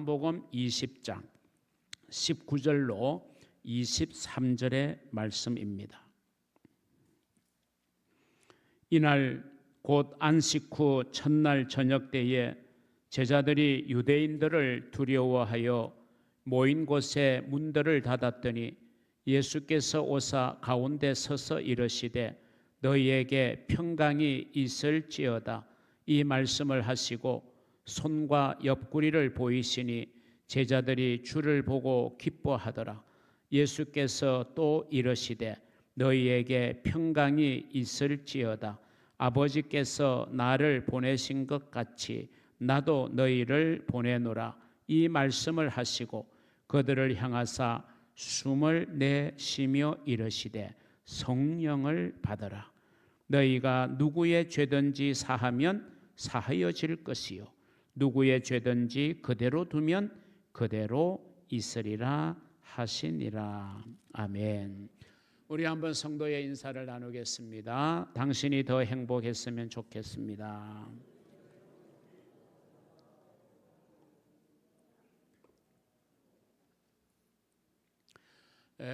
요한복음 20장 19절로 23절의 말씀입니다. 이날 곧 안식 후 첫날 저녁 때에 제자들이 유대인들을 두려워하여 모인 곳에 문들을 닫았더니 예수께서 오사 가운데 서서 이르시되 너희에게 평강이 있을지어다. 이 말씀을 하시고 손과 옆구리를 보이시니 제자들이 주를 보고 기뻐하더라. 예수께서 또 이르시되 너희에게 평강이 있을지어다. 아버지께서 나를 보내신 것 같이 나도 너희를 보내노라. 이 말씀을 하시고 그들을 향하사 숨을 내쉬며 이르시되 성령을 받으라. 너희가 누구의 죄든지 사하면 사하여질 것이요 누구의 죄든지 그대로 두면 그대로 있으리라 하시니라. 아멘. 우리 한번 성도의 인사를 나누겠습니다. 당신이 더 행복했으면 좋겠습니다.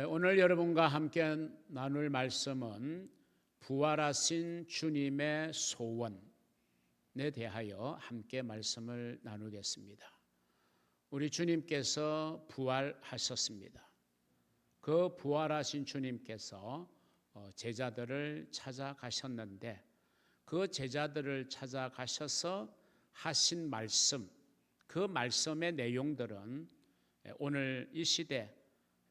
오늘 여러분과 함께 나눌 말씀은 부활하신 주님의 소원에 대하여 함께 말씀을 나누겠습니다. 우리 주님께서 부활하셨습니다. 그 부활하신 주님께서 제자들을 찾아가셨는데 그 제자들을 찾아가셔서 하신 말씀, 그 말씀의 내용들은 오늘 이 시대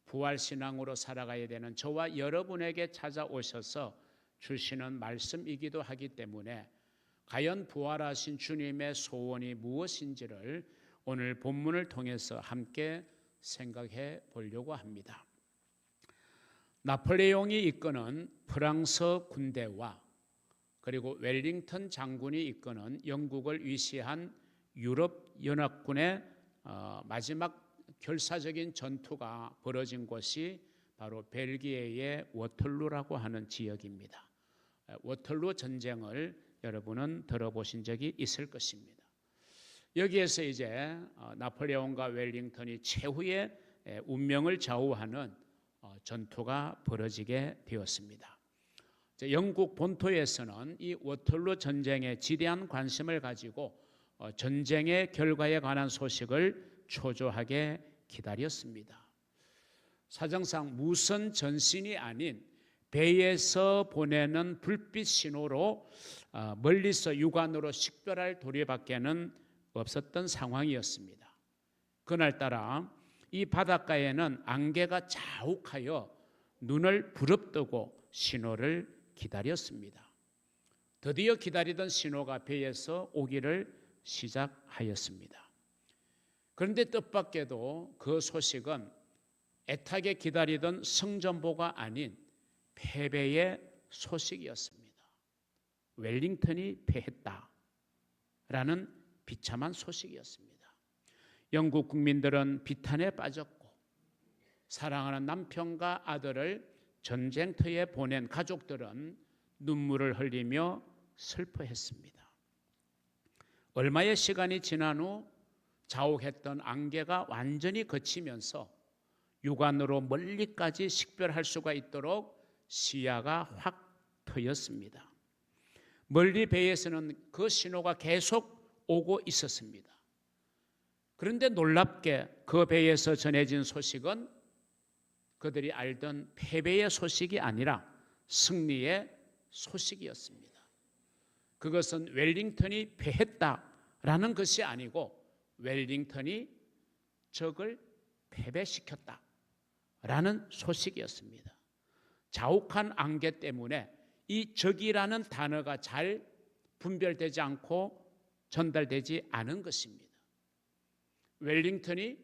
부활신앙으로 살아가야 되는 저와 여러분에게 찾아오셔서 주시는 말씀이기도 하기 때문에 과연 부활하신 주님의 소원이 무엇인지를 오늘 본문을 통해서 함께 생각해 보려고 합니다. 나폴레옹이 이끄는 프랑스 군대와 그리고 웰링턴 장군이 이끄는 영국을 위시한 유럽 연합군의 마지막 결사적인 전투가 벌어진 곳이 바로 벨기에의 워털루라고 하는 지역입니다. 워털루 전쟁을 여러분은 들어보신 적이 있을 것입니다. 여기에서 이제 나폴레옹과 웰링턴이 최후의 운명을 좌우하는 전투가 벌어지게 되었습니다. 영국 본토에서는 이 워털루 전쟁에 지대한 관심을 가지고 전쟁의 결과에 관한 소식을 초조하게 기다렸습니다. 사정상 무선 전신이 아닌 배에서 보내는 불빛 신호로 멀리서 육안으로 식별할 도리밖에는 없었던 상황이었습니다. 그날따라 이 바닷가에는 안개가 자욱하여 눈을 부릅뜨고 신호를 기다렸습니다. 드디어 기다리던 신호가 배에서 오기를 시작하였습니다. 그런데 뜻밖에도 그 소식은 애타게 기다리던 승전보가 아닌 패배의 소식이었습니다. 웰링턴이 패했다라는 비참한 소식이었습니다. 영국 국민들은 비탄에 빠졌고 사랑하는 남편과 아들을 전쟁터에 보낸 가족들은 눈물을 흘리며 슬퍼했습니다. 얼마의 시간이 지난 후 자욱했던 안개가 완전히 그치면서 육안으로 멀리까지 식별할 수가 있도록 시야가 확 트였습니다. 멀리 배에서는 그 신호가 계속 오고 있었습니다. 그런데 놀랍게 그 배에서 전해진 소식은 그들이 알던 패배의 소식이 아니라 승리의 소식이었습니다. 그것은 웰링턴이 패했다라는 것이 아니고 웰링턴이 적을 패배시켰다라는 소식이었습니다. 자욱한 안개 때문에 이 적이라는 단어가 잘 분별되지 않고 전달되지 않은 것입니다. 웰링턴이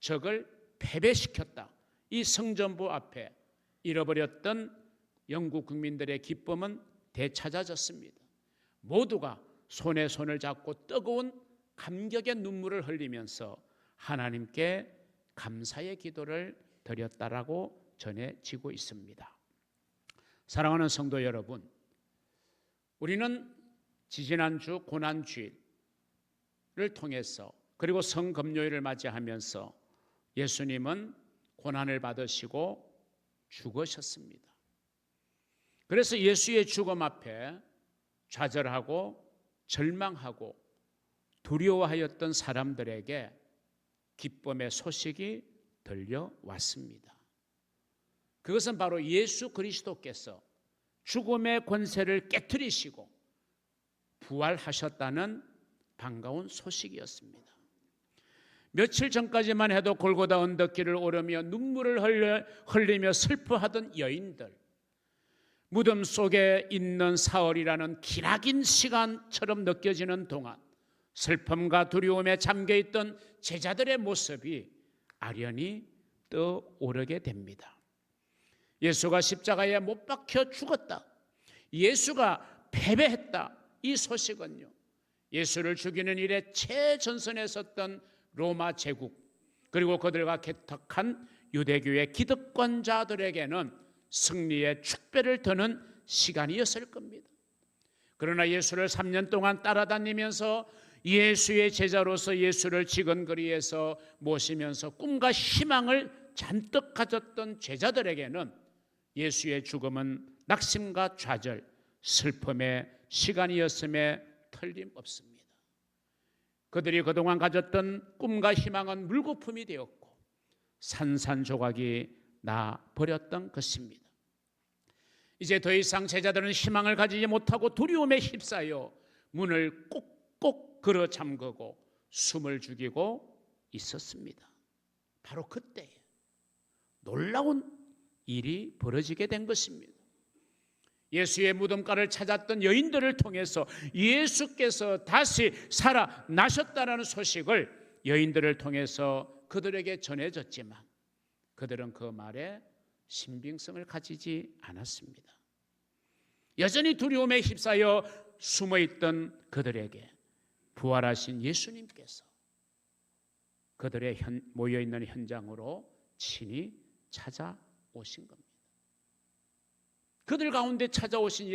적을 패배시켰다. 이 성전부 앞에 잃어버렸던 영국 국민들의 기쁨은 되찾아졌습니다. 모두가 손에 손을 잡고 뜨거운 감격의 눈물을 흘리면서 하나님께 감사의 기도를 드렸다라고 전해지고 있습니다. 사랑하는 성도 여러분, 우리는 지지난주 고난주일을 통해서 그리고 성금요일을 맞이하면서 예수님은 고난을 받으시고 죽으셨습니다. 그래서 예수의 죽음 앞에 좌절하고 절망하고 두려워하였던 사람들에게 기쁨의 소식이 들려왔습니다. 그것은 바로 예수 그리스도께서 죽음의 권세를 깨트리시고 부활하셨다는 반가운 소식이었습니다. 며칠 전까지만 해도 골고다 언덕길을 오르며 눈물을 흘리며 슬퍼하던 여인들, 무덤 속에 있는 사흘이라는 기나긴 시간처럼 느껴지는 동안 슬픔과 두려움에 잠겨있던 제자들의 모습이 아련히 떠오르게 됩니다. 예수가 십자가에 못 박혀 죽었다, 예수가 패배했다, 이 소식은요, 예수를 죽이는 일에 최전선에 섰던 로마 제국, 그리고 그들과 개척한 유대교의 기득권자들에게는 승리의 축배를 드는 시간이었을 겁니다. 그러나 예수를 3년 동안 따라다니면서 예수의 제자로서 예수를 지근거리에서 모시면서 꿈과 희망을 잔뜩 가졌던 제자들에게는 예수의 죽음은 낙심과 좌절, 슬픔의 시간이었음에 틀림없습니다. 그들이 그동안 가졌던 꿈과 희망은 물거품이 되었고 산산조각이 나 버렸던 것입니다. 이제 더 이상 제자들은 희망을 가지지 못하고 두려움에 휩싸여 문을 꼭꼭 걸어 잠그고 숨을 죽이고 있었습니다. 바로 그때 놀라운 일이 벌어지게 된 것입니다. 예수의 무덤가를 찾았던 여인들을 통해서 예수께서 다시 살아나셨다는 소식을 여인들을 통해서 그들에게 전해졌지만 그들은 그 말에 신빙성을 가지지 않았습니다. 여전히 두려움에 휩싸여 숨어있던 그들에게 부활하신 예수님께서 그들의 모여있는 현장으로 친히 찾아오신 겁니다. 그들 가운데 찾아오신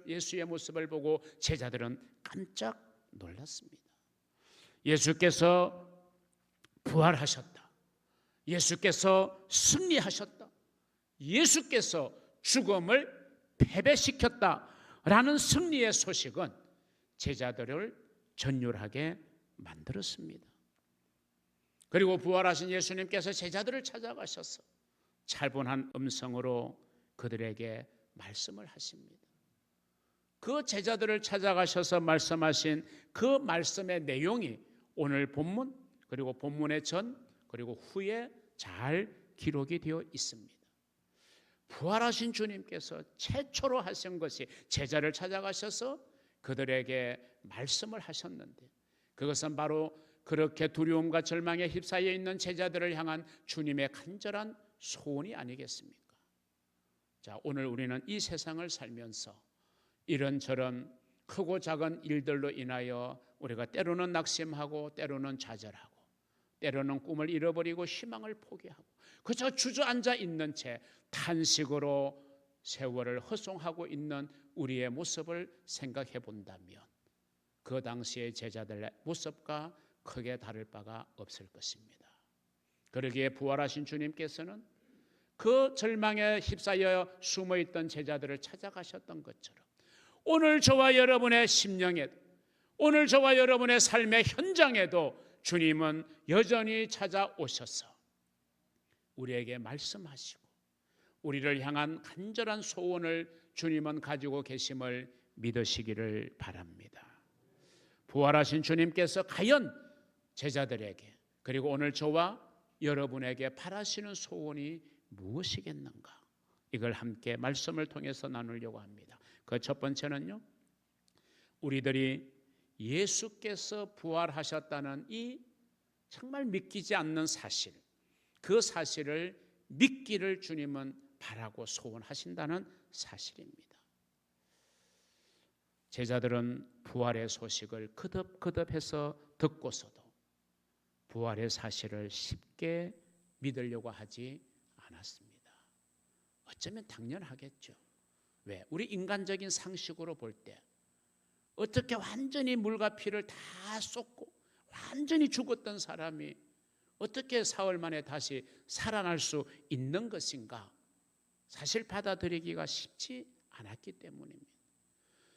예수의 모습을 보고 제자들은 깜짝 놀랐습니다. 예수께서 부활하셨다, 예수께서 승리하셨다, 예수께서 죽음을 패배시켰다라는 승리의 소식은 제자들을 전율하게 만들었습니다. 그리고 부활하신 예수님께서 제자들을 찾아가셔서 차분한 음성으로 그들에게 말씀을 하십니다. 그 제자들을 찾아가셔서 말씀하신 그 말씀의 내용이 오늘 본문, 그리고 본문의 전, 그리고 후에 잘 기록이 되어 있습니다. 부활하신 주님께서 최초로 하신 것이 제자를 찾아가셔서 그들에게 말씀을 하셨는데, 그것은 바로 그렇게 두려움과 절망에 휩싸여 있는 제자들을 향한 주님의 간절한 소원이 아니겠습니까? 자, 오늘 우리는 이 세상을 살면서 이런저런 크고 작은 일들로 인하여 우리가 때로는 낙심하고 때로는 좌절하고 때로는 꿈을 잃어버리고 희망을 포기하고 그저 주저앉아 있는 채 탄식으로 세월을 허송하고 있는 우리의 모습을 생각해 본다면 그 당시의 제자들의 모습과 크게 다를 바가 없을 것입니다. 그러기에 부활하신 주님께서는 그 절망에 휩싸여 숨어있던 제자들을 찾아가셨던 것처럼 오늘 저와 여러분의 심령에도, 오늘 저와 여러분의 삶의 현장에도 주님은 여전히 찾아오셔서 우리에게 말씀하시고 우리를 향한 간절한 소원을 주님은 가지고 계심을 믿으시기를 바랍니다. 부활하신 주님께서 과연 제자들에게, 그리고 오늘 저와 여러분에게 바라시는 소원이 무엇이겠는가? 이걸 함께 말씀을 통해서 나누려고 합니다. 그 첫 번째는요, 우리들이 예수께서 부활하셨다는 이 정말 믿기지 않는 사실, 그 사실을 믿기를 주님은 바라고 소원하신다는 사실입니다. 제자들은 부활의 소식을 거듭거듭해서 듣고서도 부활의 사실을 쉽게 믿으려고 하지 않았습니다. 어쩌면 당연하겠죠. 왜? 우리 인간적인 상식으로 볼 때 어떻게 완전히 물과 피를 다 쏟고 완전히 죽었던 사람이 어떻게 사흘 만에 다시 살아날 수 있는 것인가? 사실 받아들이기가 쉽지 않았기 때문입니다.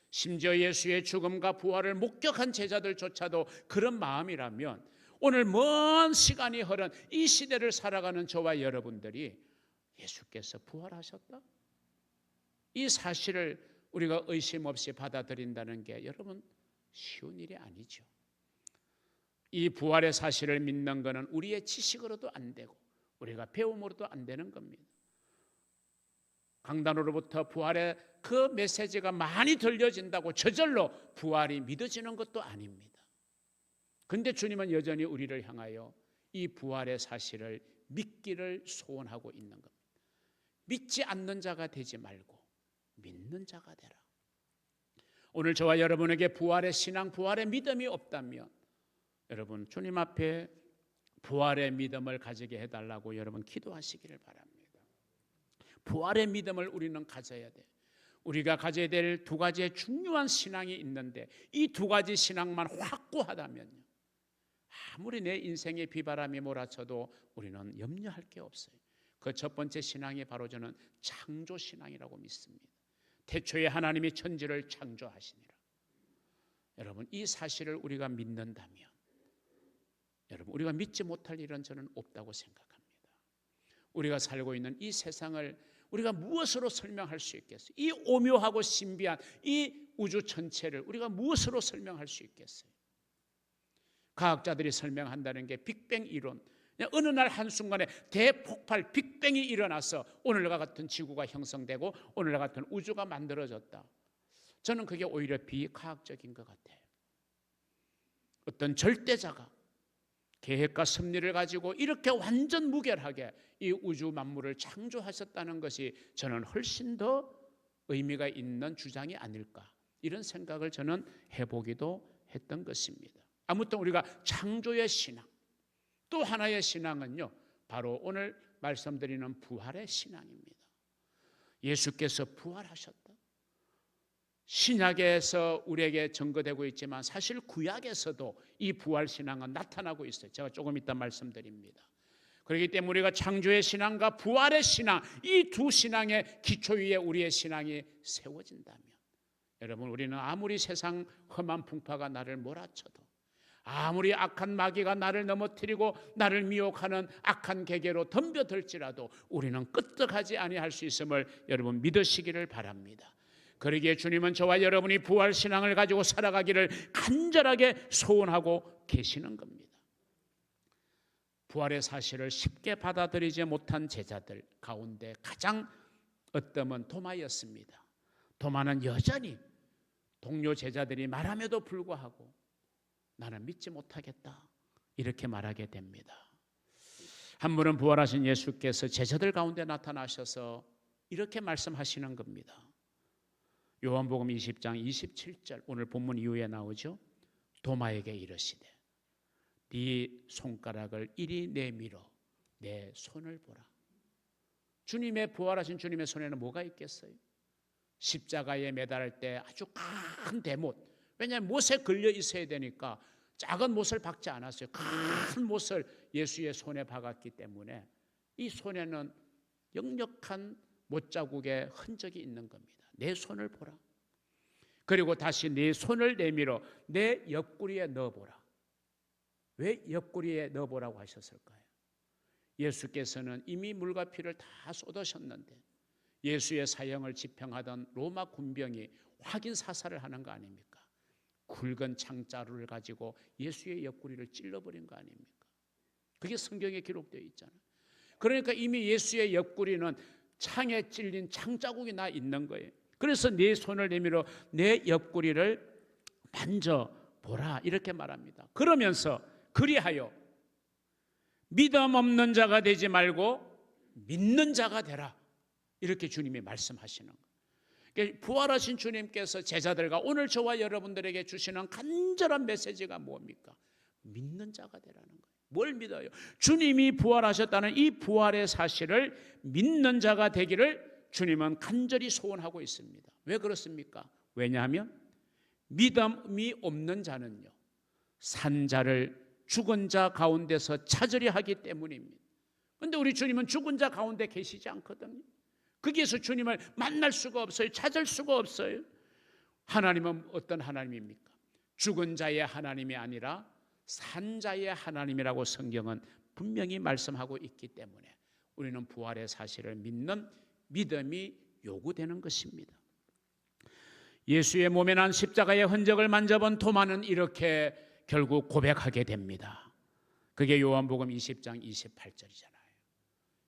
심지어 예수의 죽음과 부활을 목격한 제자들조차도 그런 마음이라면 오늘 먼 시간이 흐른 이 시대를 살아가는 저와 여러분들이 예수께서 부활하셨다? 이 사실을 우리가 의심 없이 받아들인다는 게 여러분 쉬운 일이 아니죠. 이 부활의 사실을 믿는 것은 우리의 지식으로도 안 되고 우리가 배움으로도 안 되는 겁니다. 강단으로부터 부활의 그 메시지가 많이 들려진다고 저절로 부활이 믿어지는 것도 아닙니다. 그런데 주님은 여전히 우리를 향하여 이 부활의 사실을 믿기를 소원하고 있는 겁니다. 믿지 않는 자가 되지 말고 믿는 자가 되라. 오늘 저와 여러분에게 부활의 신앙, 부활의 믿음이 없다면 여러분 주님 앞에 부활의 믿음을 가지게 해달라고 여러분 기도하시기를 바랍니다. 부활의 믿음을 우리는 가져야 돼. 우리가 가져야 될 두 가지의 중요한 신앙이 있는데 이 두 가지 신앙만 확고하다면요, 아무리 내 인생에 비바람이 몰아쳐도 우리는 염려할 게 없어요. 그 첫 번째 신앙이 바로 저는 창조 신앙이라고 믿습니다. 태초에 하나님이 천지를 창조하시니라. 여러분 이 사실을 우리가 믿는다면 여러분 우리가 믿지 못할 일은 저는 없다고 생각합니다. 우리가 살고 있는 이 세상을 우리가 무엇으로 설명할 수 있겠어요? 이 오묘하고 신비한 이 우주 전체를 우리가 무엇으로 설명할 수 있겠어요? 과학자들이 설명한다는 게 빅뱅 이론, 어느 날 한순간에 대폭발 빅뱅이 일어나서 오늘과 같은 지구가 형성되고 오늘과 같은 우주가 만들어졌다. 저는 그게 오히려 비과학적인 것 같아요. 어떤 절대자가 계획과 섭리를 가지고 이렇게 완전 무결하게 이 우주 만물을 창조하셨다는 것이 저는 훨씬 더 의미가 있는 주장이 아닐까, 이런 생각을 저는 해보기도 했던 것입니다. 아무튼 우리가 창조의 신앙, 또 하나의 신앙은요 바로 오늘 말씀드리는 부활의 신앙입니다. 예수께서 부활하셨다. 신약에서 우리에게 증거되고 있지만 사실 구약에서도 이 부활 신앙은 나타나고 있어요. 제가 조금 이따 말씀드립니다. 그렇기 때문에 우리가 창조의 신앙과 부활의 신앙, 이 두 신앙의 기초 위에 우리의 신앙이 세워진다면 여러분 우리는 아무리 세상 험한 풍파가 나를 몰아쳐도, 아무리 악한 마귀가 나를 넘어뜨리고 나를 미혹하는 악한 계계로 덤벼들지라도 우리는 끄떡하지 아니할 수 있음을 여러분 믿으시기를 바랍니다. 그러기에 주님은 저와 여러분이 부활 신앙을 가지고 살아가기를 간절하게 소원하고 계시는 겁니다. 부활의 사실을 쉽게 받아들이지 못한 제자들 가운데 가장 어뜸은 도마였습니다. 도마는 여전히 동료 제자들이 말함에도 불구하고 나는 믿지 못하겠다 이렇게 말하게 됩니다. 한 분은 부활하신 예수께서 제자들 가운데 나타나셔서 이렇게 말씀하시는 겁니다. 요한복음 20장 27절 오늘 본문 이후에 나오죠. 도마에게 이르시되 네 손가락을 이리 내밀어 내 손을 보라. 주님의 부활하신 주님의 손에는 뭐가 있겠어요? 십자가에 매달릴 때 아주 큰 대못, 왜냐하면 못에 걸려 있어야 되니까 작은 못을 박지 않았어요. 큰 못을 예수의 손에 박았기 때문에 이 손에는 역력한 못자국의 흔적이 있는 겁니다. 내 손을 보라. 그리고 다시 내 손을 내밀어 내 옆구리에 넣어보라. 왜 옆구리에 넣어보라고 하셨을까요? 예수께서는 이미 물과 피를 다 쏟으셨는데 예수의 사형을 집행하던 로마 군병이 확인 사살을 하는 거 아닙니까? 굵은 창자루를 가지고 예수의 옆구리를 찔러버린 거 아닙니까? 그게 성경에 기록되어 있잖아요. 그러니까 이미 예수의 옆구리는 창에 찔린 창자국이 나 있는 거예요. 그래서 네 손을 내밀어 내 옆구리를 만져보라 이렇게 말합니다. 그러면서 그리하여 믿음 없는 자가 되지 말고 믿는 자가 되라 이렇게 주님이 말씀하시는 거예요. 그러니까 부활하신 주님께서 제자들과 오늘 저와 여러분들에게 주시는 간절한 메시지가 뭡니까? 믿는 자가 되라는 거예요. 뭘 믿어요? 주님이 부활하셨다는 이 부활의 사실을 믿는 자가 되기를 주님은 간절히 소원하고 있습니다. 왜 그렇습니까? 왜냐하면 믿음이 없는 자는요 산자를 죽은 자 가운데서 찾으려 하기 때문입니다. 그런데 우리 주님은 죽은 자 가운데 계시지 않거든요. 거기에서 주님을 만날 수가 없어요. 찾을 수가 없어요. 하나님은 어떤 하나님입니까? 죽은 자의 하나님이 아니라 산 자의 하나님이라고 성경은 분명히 말씀하고 있기 때문에 우리는 부활의 사실을 믿는 믿음이 요구되는 것입니다. 예수의 몸에 난 십자가의 흔적을 만져본 토마는 이렇게 결국 고백하게 됩니다. 그게 요한복음 20장 28절이잖아요.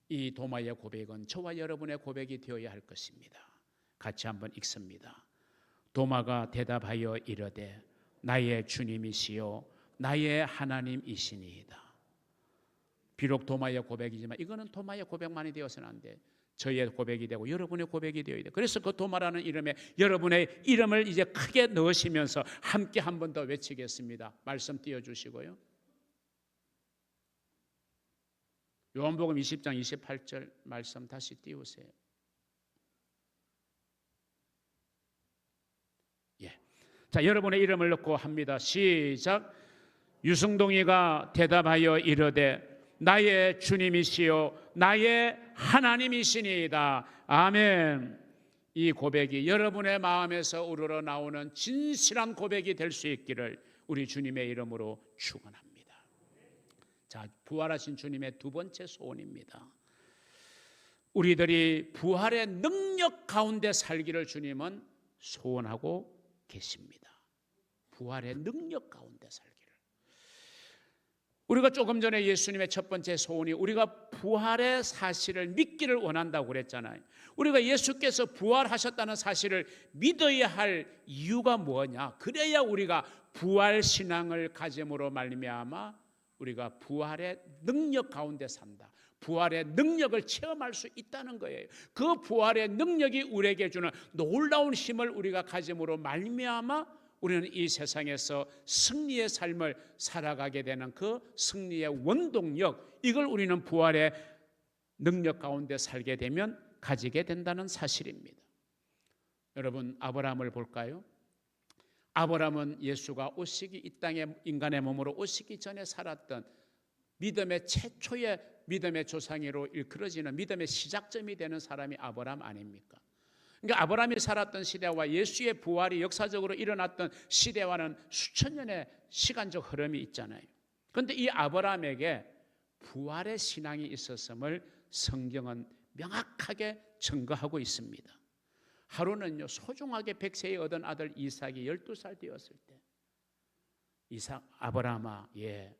이 도마의 고백은 저와 여러분의 고백이 되어야 할 것입니다. 같이 한번 읽습니다. 도마가 대답하여 이르되 나의 주님이시요 나의 하나님이시니이다. 비록 도마의 고백이지만 이거는 도마의 고백만이 되어서는 안 돼. 저의 고백이 되고 여러분의 고백이 되어야 돼. 그래서 그 도마라는 이름에 여러분의 이름을 이제 크게 넣으시면서 함께 한 번 더 외치겠습니다. 말씀 띄워주시고요. 요한복음 20장 28절 말씀 다시 띄우세요. 예. 자, 여러분의 이름을 넣고 합니다. 시작. 유승동이가 대답하여 이르되 나의 주님이시요 나의 하나님이시니이다. 아멘. 이 고백이 여러분의 마음에서 우러러 나오는 진실한 고백이 될 수 있기를 우리 주님의 이름으로 축원합니다. 자, 부활하신 주님의 두 번째 소원입니다. 우리들이 부활의 능력 가운데 살기를 주님은 소원하고 계십니다. 부활의 능력 가운데 살기를. 우리가 조금 전에 예수님의 첫 번째 소원이 우리가 부활의 사실을 믿기를 원한다고 그랬잖아요. 우리가 예수께서 부활하셨다는 사실을 믿어야 할 이유가 뭐냐? 그래야 우리가 부활 신앙을 가짐으로 말미암아 우리가 부활의 능력 가운데 산다. 부활의 능력을 체험할 수 있다는 거예요. 그 부활의 능력이 우리에게 주는 놀라운 힘을 우리가 가짐으로 말미암아 우리는 이 세상에서 승리의 삶을 살아가게 되는 그 승리의 원동력, 이걸 우리는 부활의 능력 가운데 살게 되면 가지게 된다는 사실입니다. 여러분, 아브라함을 볼까요? 아브라함은 예수가 오시기, 이 땅에 인간의 몸으로 오시기 전에 살았던 믿음의 최초의 믿음의 조상으로 일컬어지는 믿음의 시작점이 되는 사람이 아브라함 아닙니까? 그러니까 아브라함이 살았던 시대와 예수의 부활이 역사적으로 일어났던 시대와는 수천 년의 시간적 흐름이 있잖아요. 그런데 이 아브라함에게 부활의 신앙이 있었음을 성경은 명확하게 증거하고 있습니다. 하루는요, 소중하게 백세에 얻은 아들 이삭이 12살 되었을 때 이삭, 아브라함아, 네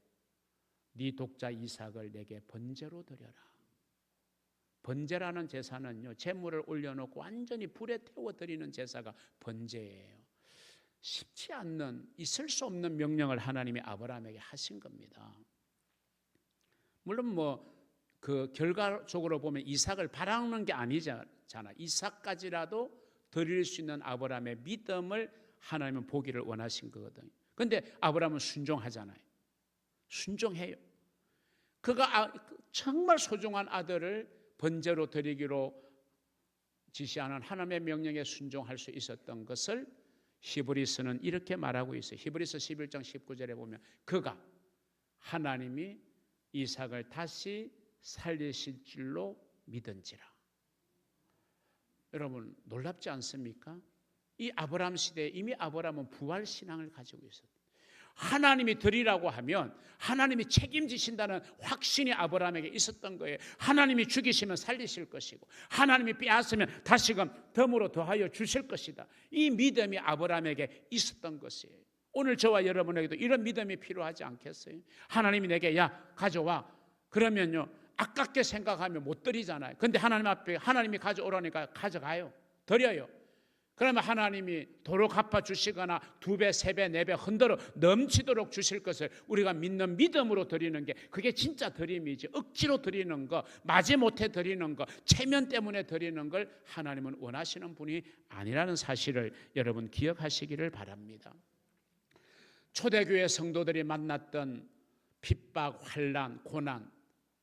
독자 이삭을 내게 번제로 드려라. 번제라는 제사는요, 제물을 올려놓고 완전히 불에 태워드리는 제사가 번제예요. 쉽지 않는, 있을 수 없는 명령을 하나님이 아브라함에게 하신 겁니다. 물론 그 결과적으로 보면 이삭을 바라는 게 아니잖아. 이삭까지라도 드릴 수 있는 아브라함의 믿음을 하나님은 보기를 원하신 거거든요. 그런데 아브라함은 순종하잖아요. 순종해요. 그가 정말 소중한 아들을 번제로 드리기로 지시하는 하나님의 명령에 순종할 수 있었던 것을 히브리서는 이렇게 말하고 있어요. 히브리서 11장 19절에 보면 그가 하나님이 이삭을 다시 살리실 줄로 믿은지라. 여러분, 놀랍지 않습니까? 이 아브라함 시대에 이미 아브라함은 부활 신앙을 가지고 있었어요. 하나님이 드리라고 하면 하나님이 책임지신다는 확신이 아브라함에게 있었던 거예요. 하나님이 죽이시면 살리실 것이고 하나님이 빼앗으면 다시금 덤으로 더하여 주실 것이다. 이 믿음이 아브라함에게 있었던 것이에요. 오늘 저와 여러분에게도 이런 믿음이 필요하지 않겠어요? 하나님이 내게 가져와. 그러면요, 아깝게 생각하면 못 드리잖아요. 근데 하나님 앞에 하나님이 가져오라니까 가져가요. 드려요. 그러면 하나님이 도로 갚아주시거나 2배, 3배, 4배 흔들어 넘치도록 주실 것을 우리가 믿는 믿음으로 드리는 게 그게 진짜 드림이지. 억지로 드리는 거, 마지못해 드리는 거, 체면 때문에 드리는 걸 하나님은 원하시는 분이 아니라는 사실을 여러분 기억하시기를 바랍니다. 초대교회 성도들이 만났던 핍박, 환난, 고난,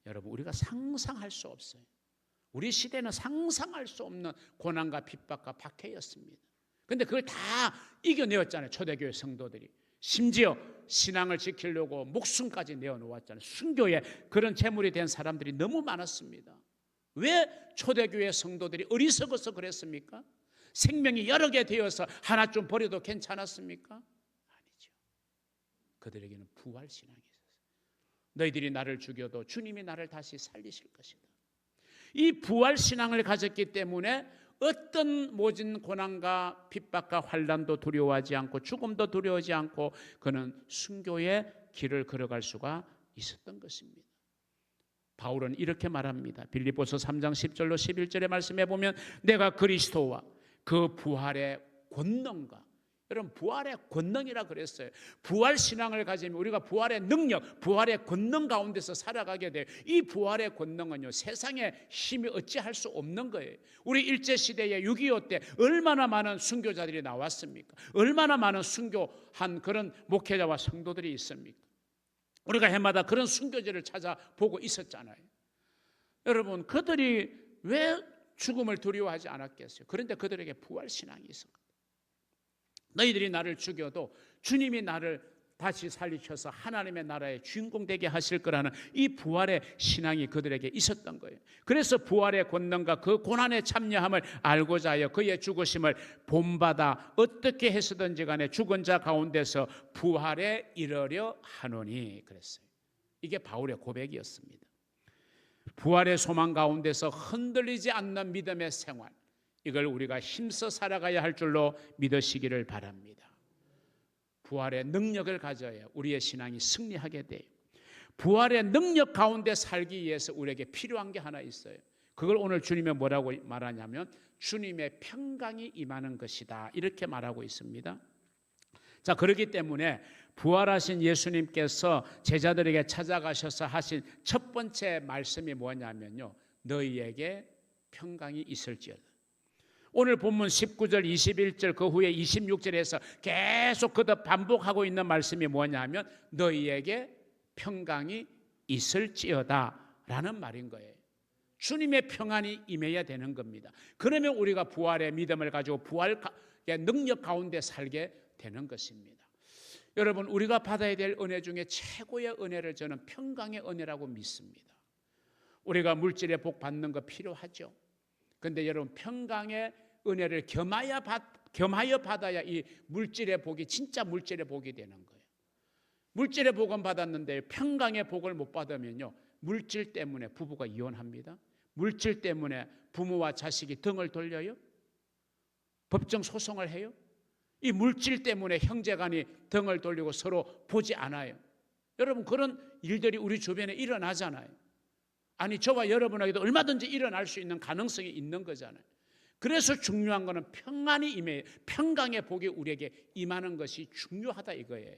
여러분 우리가 상상할 수 없어요. 우리 시대는 상상할 수 없는 고난과 핍박과 박해였습니다. 그런데 그걸 다 이겨내었잖아요. 초대교회 성도들이. 심지어 신앙을 지키려고 목숨까지 내어놓았잖아요. 순교에 그런 제물이 된 사람들이 너무 많았습니다. 왜 초대교회 성도들이 어리석어서 그랬습니까? 생명이 여러 개 되어서 하나 좀 버려도 괜찮았습니까? 아니죠. 그들에게는 부활신앙이 있었어요. 너희들이 나를 죽여도 주님이 나를 다시 살리실 것이다. 이 부활신앙을 가졌기 때문에 어떤 모진 고난과 핍박과 환난도 두려워하지 않고 죽음도 두려워하지 않고 그는 순교의 길을 걸어갈 수가 있었던 것입니다. 바울은 이렇게 말합니다. 빌립보서 3장 10절로 11절의 말씀에 보면 내가 그리스도와 그 부활의 권능과, 여러분 부활의 권능이라 그랬어요. 부활 신앙을 가지면 우리가 부활의 능력, 부활의 권능 가운데서 살아가게 돼요. 이 부활의 권능은요, 세상의 힘이 어찌할 수 없는 거예요. 우리 일제시대에 6.25 때 얼마나 많은 순교자들이 나왔습니까? 얼마나 많은 순교한 그런 목회자와 성도들이 있습니까? 우리가 해마다 그런 순교제를 찾아보고 있었잖아요. 여러분, 그들이 왜 죽음을 두려워하지 않았겠어요? 그런데 그들에게 부활신앙이 있었거든요. 너희들이 나를 죽여도 주님이 나를 다시 살리셔서 하나님의 나라의 주인공 되게 하실 거라는 이 부활의 신앙이 그들에게 있었던 거예요. 그래서 부활의 권능과 그 고난에 참여함을 알고자 하여 그의 죽으심을 본받아 어떻게 해서든지 간에 죽은 자 가운데서 부활에 이르려 하노니 그랬어요. 이게 바울의 고백이었습니다. 부활의 소망 가운데서 흔들리지 않는 믿음의 생활, 이걸 우리가 힘써 살아가야 할 줄로 믿으시기를 바랍니다. 부활의 능력을 가져야 우리의 신앙이 승리하게 돼요. 부활의 능력 가운데 살기 위해서 우리에게 필요한 게 하나 있어요. 그걸 오늘 주님이 뭐라고 말하냐면 주님의 평강이 임하는 것이다, 이렇게 말하고 있습니다. 자, 그렇기 때문에 부활하신 예수님께서 제자들에게 찾아가셔서 하신 첫 번째 말씀이 뭐냐면요, 너희에게 평강이 있을지어다. 오늘 본문 19절 21절 그 후에 26절에서 계속 그도 반복하고 있는 말씀이 뭐냐면 너희에게 평강이 있을지어다 라는 말인 거예요. 주님의 평안이 임해야 되는 겁니다. 그러면 우리가 부활의 믿음을 가지고 부활의 능력 가운데 살게 되는 것입니다. 여러분, 우리가 받아야 될 은혜 중에 최고의 은혜를 저는 평강의 은혜라고 믿습니다. 우리가 물질의 복 받는 거 필요하죠. 그런데 여러분, 평강의 은혜를 겸하여 받아야 이 물질의 복이 진짜 물질의 복이 되는 거예요. 물질의 복은 받았는데 평강의 복을 못 받으면요, 물질 때문에 부부가 이혼합니다. 물질 때문에 부모와 자식이 등을 돌려요. 법정 소송을 해요. 이 물질 때문에 형제간이 등을 돌리고 서로 보지 않아요. 여러분, 그런 일들이 우리 주변에 일어나잖아요. 아니, 저와 여러분에게도 얼마든지 일어날 수 있는 가능성이 있는 거잖아요. 그래서 중요한 거는 평안이 임해, 평강의 복이 우리에게 임하는 것이 중요하다 이거예요.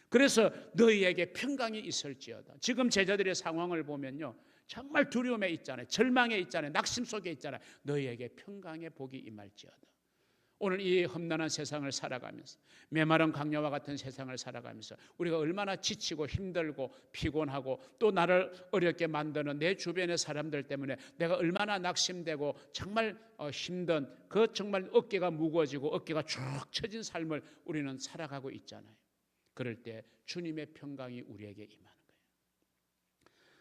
그래서 너희에게 평강이 있을지어다. 지금 제자들의 상황을 보면요, 정말 두려움에 있잖아요. 절망에 있잖아요. 낙심 속에 있잖아요. 너희에게 평강의 복이 임할지어다. 오늘 이 험난한 세상을 살아가면서, 메마른 강야와 같은 세상을 살아가면서 우리가 얼마나 지치고 힘들고 피곤하고 또 나를 어렵게 만드는 내 주변의 사람들 때문에 내가 얼마나 낙심되고 정말 힘든, 그 정말 어깨가 무거워지고 어깨가 쭉 처진 삶을 우리는 살아가고 있잖아요. 그럴 때 주님의 평강이 우리에게 임하는 거예요.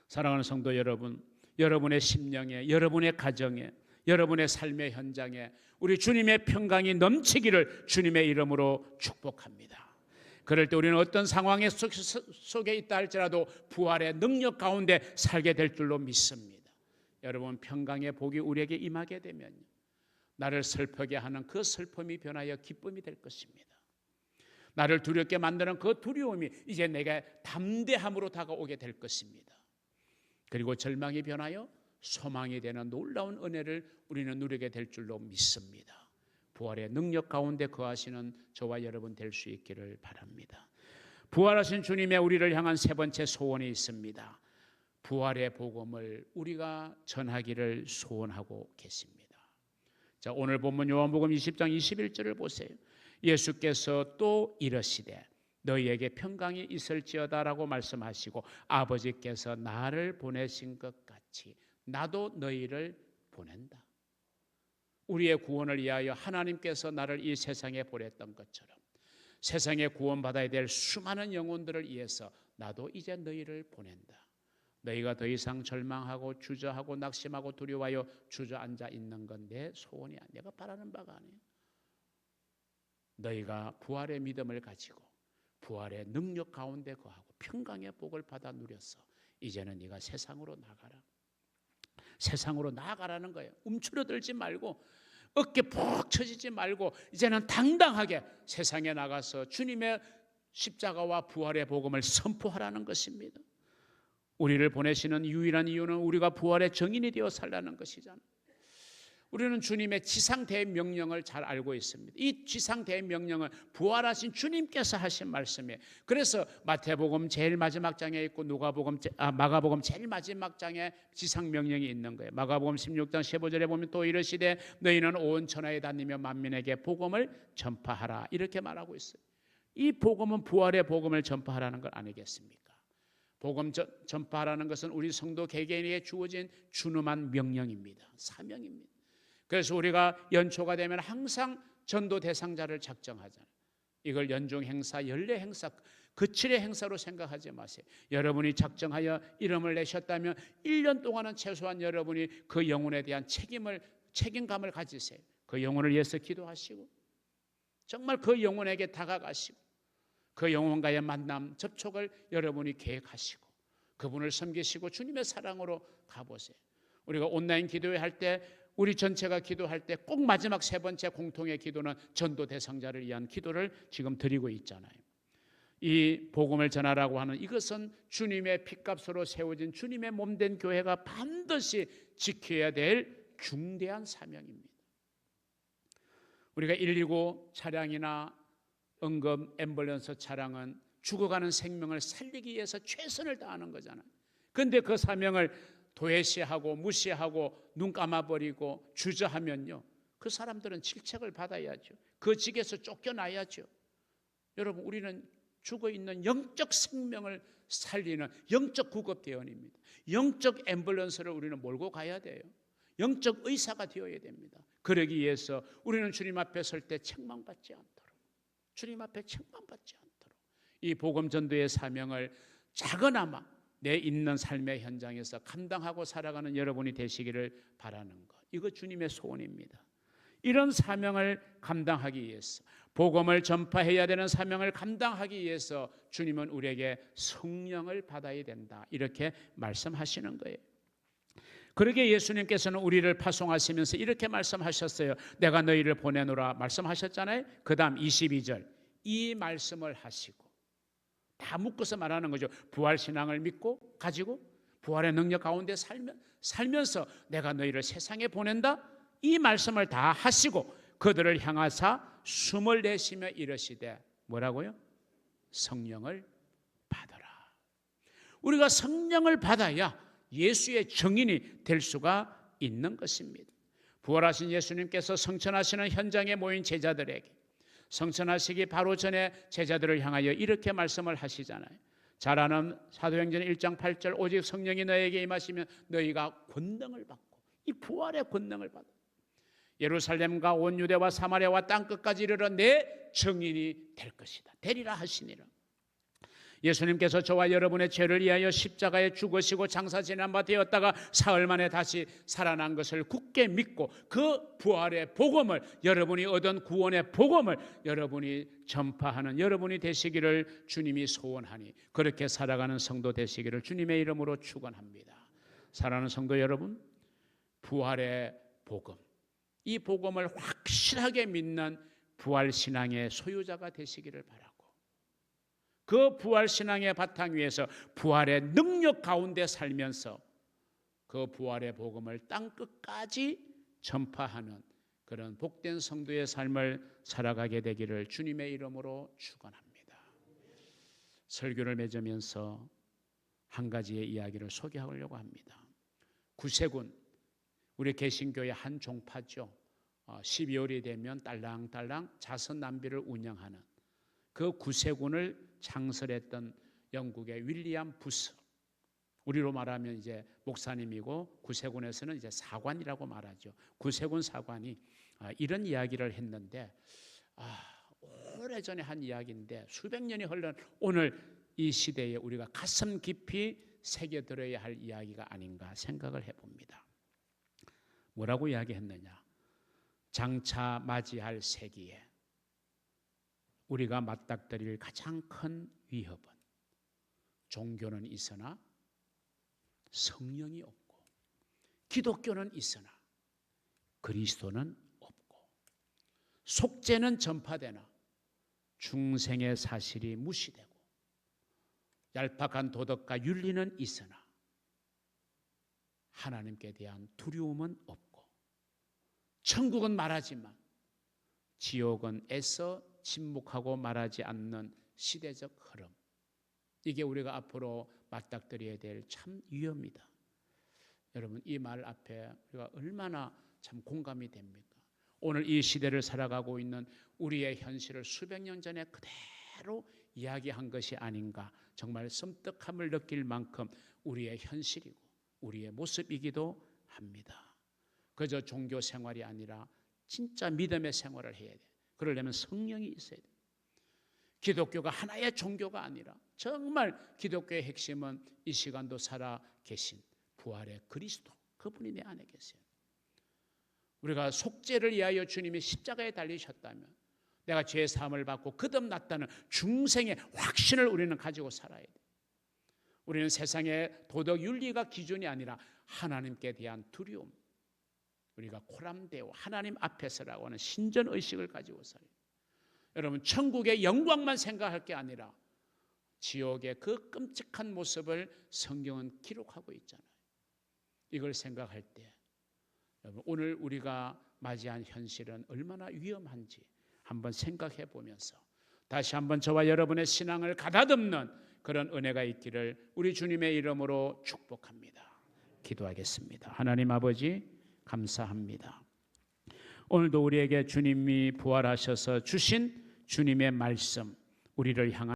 사랑하는 성도 여러분, 여러분의 심령에, 여러분의 가정에, 여러분의 삶의 현장에 우리 주님의 평강이 넘치기를 주님의 이름으로 축복합니다. 그럴 때 우리는 어떤 상황 속에 있다 할지라도 부활의 능력 가운데 살게 될 줄로 믿습니다. 여러분, 평강의 복이 우리에게 임하게 되면 나를 슬프게 하는 그 슬픔이 변하여 기쁨이 될 것입니다. 나를 두렵게 만드는 그 두려움이 이제 내게 담대함으로 다가오게 될 것입니다. 그리고 절망이 변하여 소망이 되는 놀라운 은혜를 우리는 누리게 될 줄로 믿습니다. 부활의 능력 가운데 거하시는 저와 여러분 될 수 있기를 바랍니다. 부활하신 주님의 우리를 향한 세 번째 소원이 있습니다. 부활의 복음을 우리가 전하기를 소원하고 계십니다. 자, 오늘 본문 요한복음 20장 21절을 보세요. 예수께서 또 이르시되 너희에게 평강이 있을지어다라고 말씀하시고 아버지께서 나를 보내신 것 같이 나도 너희를 보낸다. 우리의 구원을 위하여 하나님께서 나를 이 세상에 보냈던 것처럼 세상에 구원받아야 될 수많은 영혼들을 위해서 나도 이제 너희를 보낸다. 너희가 더 이상 절망하고 주저하고 낙심하고 두려워하여 주저앉아 있는 건 내 소원이야. 내가 바라는 바가 아니야. 너희가 부활의 믿음을 가지고 부활의 능력 가운데 거하고 평강의 복을 받아 누렸어. 이제는 네가 세상으로 나가라. 세상으로 나아가라는 거예요. 움츠러들지 말고 어깨 푹 처지지 말고 이제는 당당하게 세상에 나가서 주님의 십자가와 부활의 복음을 선포하라는 것입니다. 우리를 보내시는 유일한 이유는 우리가 부활의 증인이 되어 살라는 것이잖아요. 우리는 주님의 지상 대명령을 잘 알고 있습니다. 이 지상 대명령은 부활하신 주님께서 하신 말씀이에요. 그래서 마태복음 제일 마지막 장에 있고 마가복음 제일 마지막 장에 지상 명령이 있는 거예요. 마가복음 16장 15절에 보면 또 이르시되 너희는 온 천하에 다니며 만민에게 복음을 전파하라 이렇게 말하고 있어요. 이 복음은 부활의 복음을 전파하라는 것 아니겠습니까? 복음 전파하라는 것은 우리 성도 개개인에게 주어진 준엄한 명령입니다. 사명입니다. 그래서 우리가 연초가 되면 항상 전도 대상자를 작정하잖아요. 이걸 연중 행사, 연례 행사, 그칠의 행사로 생각하지 마세요. 여러분이 작정하여 이름을 내셨다면 1년 동안은 최소한 여러분이 그 영혼에 대한 책임감을 가지세요. 그 영혼을 위해서 기도하시고 정말 그 영혼에게 다가가시고 그 영혼과의 만남, 접촉을 여러분이 계획하시고 그분을 섬기시고 주님의 사랑으로 가보세요. 우리가 온라인 기도회 할 때 우리 전체가 기도할 때 꼭 마지막 세 번째 공통의 기도는 전도 대상자를 위한 기도를 지금 드리고 있잖아요. 이 복음을 전하라고 하는 이것은 주님의 핏값으로 세워진 주님의 몸된 교회가 반드시 지켜야 될 중대한 사명입니다. 우리가 119 차량이나 응급 앰뷸런스 차량은 죽어가는 생명을 살리기 위해서 최선을 다하는 거잖아요. 그런데 그 사명을 도외시하고 무시하고 눈 감아버리고 주저하면요, 그 사람들은 질책을 받아야죠. 그 직에서 쫓겨나야죠. 여러분, 우리는 죽어있는 영적 생명을 살리는 영적 구급대원입니다. 영적 앰뷸런스를 우리는 몰고 가야 돼요. 영적 의사가 되어야 됩니다. 그러기 위해서 우리는 주님 앞에 설 때 책망받지 않도록, 주님 앞에 책망받지 않도록 이 복음 전도의 사명을 작은아마 내 있는 삶의 현장에서 감당하고 살아가는 여러분이 되시기를 바라는 것, 이거 주님의 소원입니다. 이런 사명을 감당하기 위해서, 복음을 전파해야 되는 사명을 감당하기 위해서 주님은 우리에게 성령을 받아야 된다, 이렇게 말씀하시는 거예요. 그러게 예수님께서는 우리를 파송하시면서 이렇게 말씀하셨어요. 내가 너희를 보내노라 말씀하셨잖아요. 그 다음 22절, 이 말씀을 하시고, 다 묶어서 말하는 거죠. 부활신앙을 믿고 가지고 부활의 능력 가운데 살면서 내가 너희를 세상에 보낸다, 이 말씀을 다 하시고 그들을 향하사 숨을 내쉬며 이르시되, 뭐라고요? 성령을 받아라. 우리가 성령을 받아야 예수의 증인이 될 수가 있는 것입니다. 부활하신 예수님께서 성천하시는 현장에 모인 제자들에게, 성천하시기 바로 전에 제자들을 향하여 이렇게 말씀을 하시잖아요. 잘 아는 사도행전 1장 8절, 오직 성령이 너에게 임하시면 너희가 권능을 받고, 이 부활의 권능을 받아 예루살렘과 온 유대와 사마리아와 땅끝까지 이르러 내 증인이 될 것이다, 되리라 하시니라. 예수님께서 저와 여러분의 죄를 위하여 십자가에 죽으시고 장사 지난 바 되었다가 사흘 만에 다시 살아난 것을 굳게 믿고 그 부활의 복음을, 여러분이 얻은 구원의 복음을 여러분이 전파하는 여러분이 되시기를 주님이 소원하니, 그렇게 살아가는 성도 되시기를 주님의 이름으로 축원합니다. 사랑하는 성도 여러분, 부활의 복음, 이 복음을 확실하게 믿는 부활신앙의 소유자가 되시기를 바랍니다. 그 부활신앙의 바탕 위에서 부활의 능력 가운데 살면서 그 부활의 복음을 땅끝까지 전파하는 그런 복된 성도의 삶을 살아가게 되기를 주님의 이름으로 축원합니다. 설교를 맺으면서 한 가지의 이야기를 소개하려고 합니다. 구세군, 우리 개신교의 한 종파죠. 12월이 되면 딸랑딸랑 자선 낭비를 운영하는 그 구세군을 창설했던 영국의 윌리엄 부스, 우리로 말하면 이제 목사님이고 구세군에서는 이제 사관이라고 말하죠. 구세군 사관이 이런 이야기를 했는데, 오래전에 한 이야기인데 수백 년이 흘러 오늘 이 시대에 우리가 가슴 깊이 새겨들어야 할 이야기가 아닌가 생각을 해봅니다. 뭐라고 이야기했느냐? 장차 맞이할 세기에 우리가 맞닥뜨릴 가장 큰 위협은 종교는 있으나 성령이 없고, 기독교는 있으나 그리스도는 없고, 속죄는 전파되나 중생의 사실이 무시되고, 얄팍한 도덕과 윤리는 있으나 하나님께 대한 두려움은 없고, 천국은 말하지만 지옥은 애써 침묵하고 말하지 않는 시대적 흐름, 이게 우리가 앞으로 맞닥뜨려야 될 참 위험이다. 여러분, 이 말 앞에 우리가 얼마나 참 공감이 됩니까? 오늘 이 시대를 살아가고 있는 우리의 현실을 수백 년 전에 그대로 이야기한 것이 아닌가, 정말 섬뜩함을 느낄 만큼 우리의 현실이고 우리의 모습이기도 합니다. 그저 종교 생활이 아니라 진짜 믿음의 생활을 해야 돼. 그러려면 성령이 있어야 돼. 기독교가 하나의 종교가 아니라 정말 기독교의 핵심은 이 시간도 살아 계신 부활의 그리스도, 그분이 내 안에 계세요. 우리가 속죄를 위하여 주님이 십자가에 달리셨다면 내가 죄 사함을 받고 거듭났다는 중생의 확신을 우리는 가지고 살아야 돼. 우리는 세상의 도덕 윤리가 기준이 아니라 하나님께 대한 두려움, 우리가 코람데오 하나님 앞에서라고 하는 신전의식을 가지고 살아요. 여러분, 천국의 영광만 생각할 게 아니라 지옥의 그 끔찍한 모습을 성경은 기록하고 있잖아요. 이걸 생각할 때 여러분, 오늘 우리가 맞이한 현실은 얼마나 위험한지 한번 생각해 보면서 다시 한번 저와 여러분의 신앙을 가다듬는 그런 은혜가 있기를 우리 주님의 이름으로 축복합니다. 기도하겠습니다. 하나님 아버지, 감사합니다. 오늘도 우리에게 주님이 부활하셔서 주신 주님의 말씀, 우리를 향한